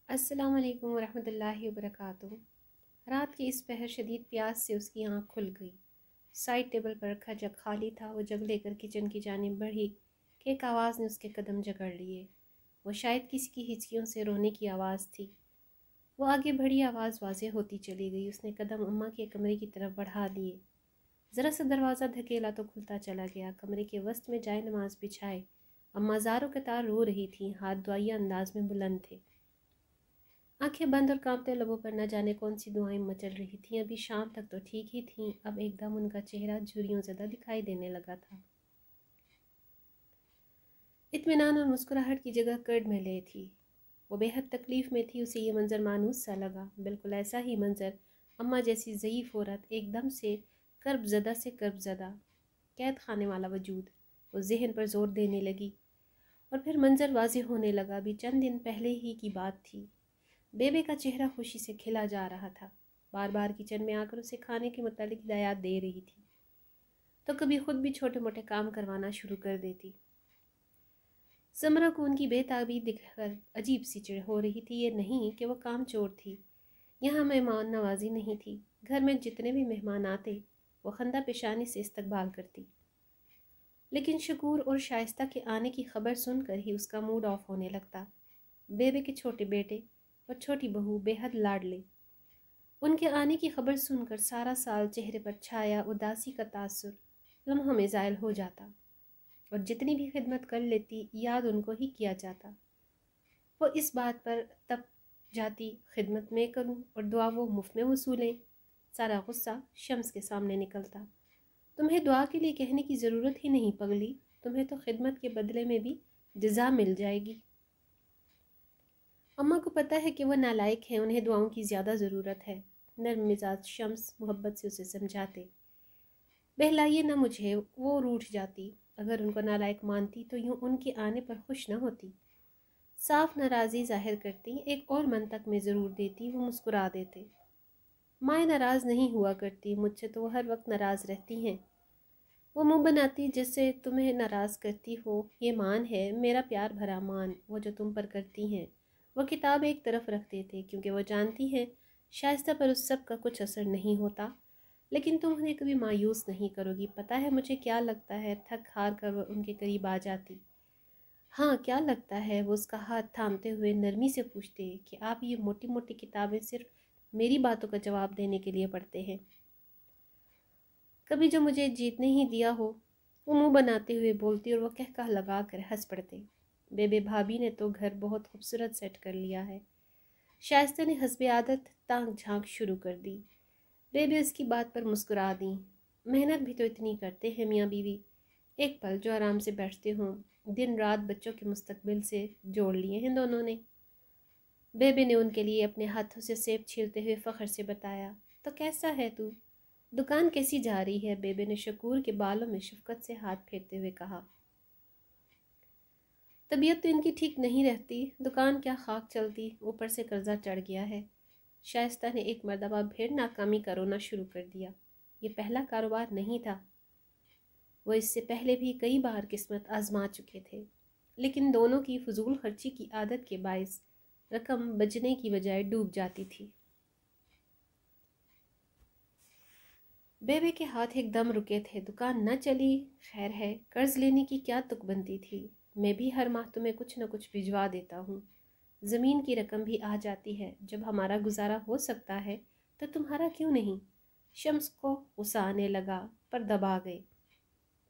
السلام علیکم ورحمۃ اللہ وبرکاتہ۔ رات کی اس پہر شدید پیاس سے اس کی آنکھ کھل گئی۔ سائڈ ٹیبل پر رکھا جگ خالی تھا۔ وہ جگ لے کر کچن کی جانب بڑھی کہ ایک آواز نے اس کے قدم جکڑ لیے۔ وہ شاید کسی کی ہچکیوں سے رونے کی آواز تھی۔ وہ آگے بڑھی، آواز واضح ہوتی چلی گئی۔ اس نے قدم اماں کے کمرے کی طرف بڑھا دیے۔ ذرا سا دروازہ دھکیلا تو کھلتا چلا گیا۔ کمرے کے وسط میں جائے نماز بچھائے اماں زاروں قطار رو رہی تھیں، ہاتھ دعائیہ انداز میں بلند تھے، آنکھیں بند اور کانپتے لبوں پر نہ جانے کون سی دعائیں مچل رہی تھیں۔ ابھی شام تک تو ٹھیک ہی تھیں، اب ایک دم ان کا چہرہ جھریوں زدہ دکھائی دینے لگا تھا۔ اطمینان اور مسکراہٹ کی جگہ کرڑ میں لے تھی۔ وہ بے حد تکلیف میں تھی۔ اسے یہ منظر مانوس سا لگا، بالکل ایسا ہی منظر اماں جیسی ضعیف عورت، ایک دم سے کرب زدہ قید خانے والا وجود۔ وہ ذہن پر زور دینے لگی اور پھر منظر واضح ہونے لگا۔ بھی چند دن پہلے ہی کی بات تھی۔ بیبے کا چہرہ خوشی سے کھلا جا رہا تھا، بار بار کچن میں آ کر اسے کھانے کے متعلق ہدایات دے رہی تھی، تو کبھی خود بھی چھوٹے موٹے کام کروانا شروع کر دیتی۔ سمرہ کو ان کی بے تابی دیکھ کر عجیب سی چڑ ہو رہی تھی۔ یہ نہیں کہ وہ کام چور تھی، یہاں مہمان نوازی نہیں تھی۔ گھر میں جتنے بھی مہمان آتے وہ خندہ پیشانی سے استقبال کرتی، لیکن شکور اور شائستہ کے آنے کی خبر سن کر ہی اس کا موڈ آف ہونے لگتا۔ بیبے کے چھوٹے بیٹے اور چھوٹی بہو بے حد لاڈلے، ان کے آنے کی خبر سن کر سارا سال چہرے پر چھایا اداسی کا تاثر لمحوں میں زائل ہو جاتا، اور جتنی بھی خدمت کر لیتی یاد ان کو ہی کیا جاتا۔ وہ اس بات پر تپ جاتی، خدمت میں کروں اور دعا وہ مفت میں وصولیں۔ سارا غصہ شمس کے سامنے نکلتا۔ تمہیں دعا کے لیے کہنے کی ضرورت ہی نہیں پگلی، تمہیں تو خدمت کے بدلے میں بھی جزا مل جائے گی۔ اماں کو پتہ ہے کہ وہ نالائق ہیں، انہیں دعاؤں کی زیادہ ضرورت ہے۔ نرم مزاج شمس محبت سے اسے سمجھاتے۔ بہلائیے نہ مجھے، وہ روٹھ جاتی۔ اگر ان کو نالائق مانتی تو یوں ان کے آنے پر خوش نہ ہوتی۔ صاف ناراضی ظاہر کرتی، ایک اور منطق میں ضرور دیتی، وہ مسکرا دیتے۔ مائیں ناراض نہیں ہوا کرتی، مجھ سے تو وہ ہر وقت ناراض رہتی ہیں۔ وہ منہ بناتی جیسے تمہیں ناراض کرتی ہو۔ یہ مان ہے، میرا پیار بھرا مان، وہ جو تم پر کرتی ہیں۔ وہ کتاب ایک طرف رکھ دیتے، کیونکہ وہ جانتی ہیں شائستہ پر اس سب کا کچھ اثر نہیں ہوتا، لیکن تم انہیں کبھی مایوس نہیں کرو گی۔ پتہ ہے مجھے کیا لگتا ہے؟ تھک ہار کر وہ ان کے قریب آ جاتی۔ ہاں کیا لگتا ہے؟ وہ اس کا ہاتھ تھامتے ہوئے نرمی سے پوچھتے کہ آپ یہ موٹی موٹی کتابیں صرف میری باتوں کا جواب دینے کے لیے پڑھتے ہیں؟ کبھی جو مجھے جیتنے ہی دیا ہو؟ وہ منہ بناتے ہوئے بولتی اور وہ کہہ لگا کر ہنس پڑتے۔ بیبے بھابھی نے تو گھر بہت خوبصورت سیٹ کر لیا ہے۔ شائستہ نے حسب عادت تانک جھانک شروع کر دی۔ بیبے اس کی بات پر مسکرا دیں۔ محنت بھی تو اتنی کرتے ہیں میاں بیوی، ایک پل جو آرام سے بیٹھتے ہوں، دن رات بچوں کے مستقبل سے جوڑ لیے ہیں دونوں نے۔ بیبے نے ان کے لیے اپنے ہاتھوں سے سیب چھیلتے ہوئے فخر سے بتایا۔ تو کیسا ہے تو؟ دکان کیسی جا رہی ہے؟ بیبے نے شکور کے بالوں میں شفقت سے ہاتھ پھیرتے ہوئے کہا۔ طبیعت تو ان کی ٹھیک نہیں رہتی، دکان کیا خاک چلتی، اوپر سے قرضہ چڑھ گیا ہے۔ شائستہ نے ایک مرتبہ پھر ناکامی کا رونا شروع کر دیا۔ یہ پہلا کاروبار نہیں تھا، وہ اس سے پہلے بھی کئی بار قسمت آزما چکے تھے، لیکن دونوں کی فضول خرچی کی عادت کے باعث رقم بچنے کی بجائے ڈوب جاتی تھی۔ بیبے کے ہاتھ ایک دم رکے تھے۔ دکان نہ چلی، خیر ہے، قرض لینے کی کیا تک بنتی تھی؟ میں بھی ہر ماہ تمہیں کچھ نہ کچھ بھجوا دیتا ہوں، زمین کی رقم بھی آ جاتی ہے، جب ہمارا گزارا ہو سکتا ہے تو تمہارا کیوں نہیں؟ شمس کو غصہ آنے لگا، پر دبا گئے۔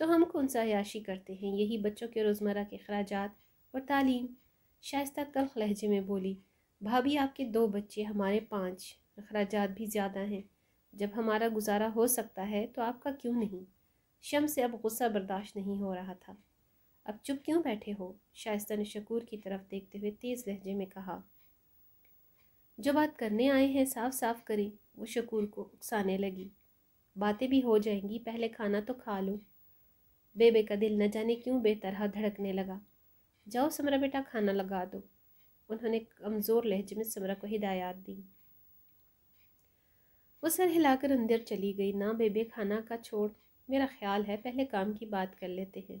تو ہم کون سا عیاشی کرتے ہیں؟ یہی بچوں کے روزمرہ کے اخراجات اور تعلیم۔ شائستہ تلخ لہجے میں بولی۔ بھابھی آپ کے 2 بچے، ہمارے 5، اخراجات بھی زیادہ ہیں۔ جب ہمارا گزارا ہو سکتا ہے تو آپ کا کیوں نہیں؟ شمس سے اب غصہ برداشت نہیں ہو رہا تھا۔ اب چپ کیوں بیٹھے ہو؟ شائستہ نے شکور کی طرف دیکھتے ہوئے تیز لہجے میں کہا۔ جو بات کرنے آئے ہیں صاف صاف کریں۔ وہ شکور کو اکسانے لگی۔ باتیں بھی ہو جائیں گی، پہلے کھانا تو کھا لو۔ بیبے کا دل نہ جانے کیوں بے طرح دھڑکنے لگا۔ جاؤ سمرہ بیٹا، کھانا لگا دو، انہوں نے کمزور لہجے میں سمرہ کو ہدایات دی۔ وہ سر ہلا کر اندر چلی گئی۔ نہ بیبے، کھانا کا چھوڑ، میرا خیال ہے پہلے کام کی بات کر لیتے ہیں۔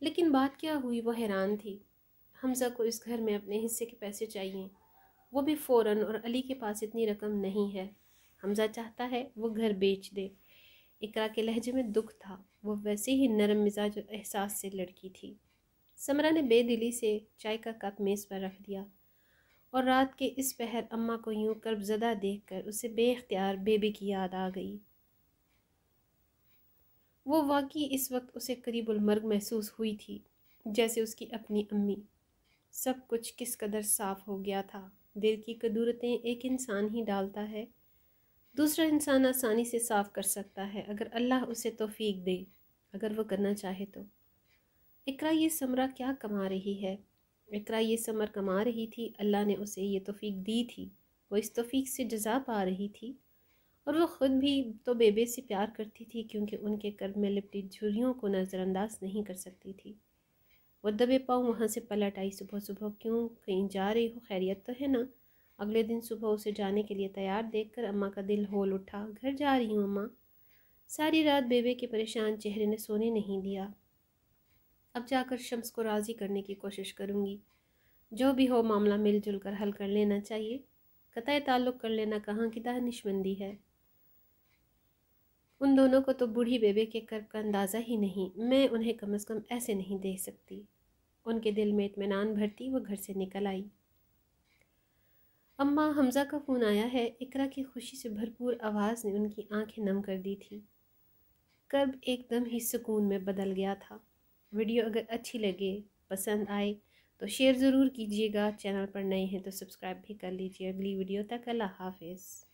لیکن بات کیا ہوئی وہ حیران تھی۔ حمزہ کو اس گھر میں اپنے حصے کے پیسے چاہیے، وہ بھی فوراً، اور علی کے پاس اتنی رقم نہیں ہے۔ حمزہ چاہتا ہے وہ گھر بیچ دے۔ اقرا کے لہجے میں دکھ تھا، وہ ویسے ہی نرم مزاج اور احساس سے لڑکی تھی۔ سمرہ نے بے دلی سے چائے کا کپ میز پر رکھ دیا، اور رات کے اس پہر اماں کو یوں کرب زدہ دیکھ کر اسے بے اختیار بیبی کی یاد آ گئی۔ وہ واقعی اس وقت اسے قریب المرگ محسوس ہوئی تھی، جیسے اس کی اپنی امی۔ سب کچھ کس قدر صاف ہو گیا تھا۔ دل کی قدورتیں ایک انسان ہی ڈالتا ہے، دوسرا انسان آسانی سے صاف کر سکتا ہے اگر اللہ اسے توفیق دے، اگر وہ کرنا چاہے تو۔ اقرا یہ سمرہ کیا کما رہی ہے؟ اقرا یہ ثمر کما رہی تھی، اللہ نے اسے یہ توفیق دی تھی، وہ اس توفیق سے جزا پا رہی تھی، اور وہ خود بھی تو بیبے سے پیار کرتی تھی، کیونکہ ان کے کرب میں لپٹی جھریوں کو نظر انداز نہیں کر سکتی تھی۔ وہ دبے پاؤں وہاں سے پلٹ آئی۔ صبح صبح کیوں؟ کہیں جا رہی ہو؟ خیریت تو ہے نا؟ اگلے دن صبح اسے جانے کے لیے تیار دیکھ کر اماں کا دل ہول اٹھا۔ گھر جا رہی ہوں اماں۔ ساری رات بیبے کے پریشان چہرے نے سونے نہیں دیا۔ اب جا کر شمس کو راضی کرنے کی کوشش کروں گی، جو بھی ہو معاملہ مل جل کر حل کر لینا چاہیے، قطع تعلق کر لینا کہاں کی دانشمندی ہے۔ ان دونوں کو تو بوڑھی بیبے کے کرب کا اندازہ ہی نہیں، میں انہیں کم از کم ایسے نہیں دیکھ سکتی۔ ان کے دل میں اطمینان بھرتی وہ گھر سے نکل آئی۔ اماں، حمزہ کا فون آیا ہے۔ اقرا کی خوشی سے بھرپور آواز نے ان کی آنکھیں نم کر دی تھی۔ کرب ایک دم ہی سکون میں بدل گیا تھا۔ ویڈیو اگر اچھی لگے، پسند آئے تو شیئر ضرور کیجیے گا۔ چینل پر نئے ہیں تو سبسکرائب بھی کر لیجیے۔ اگلی ویڈیو تک اللہ حافظ۔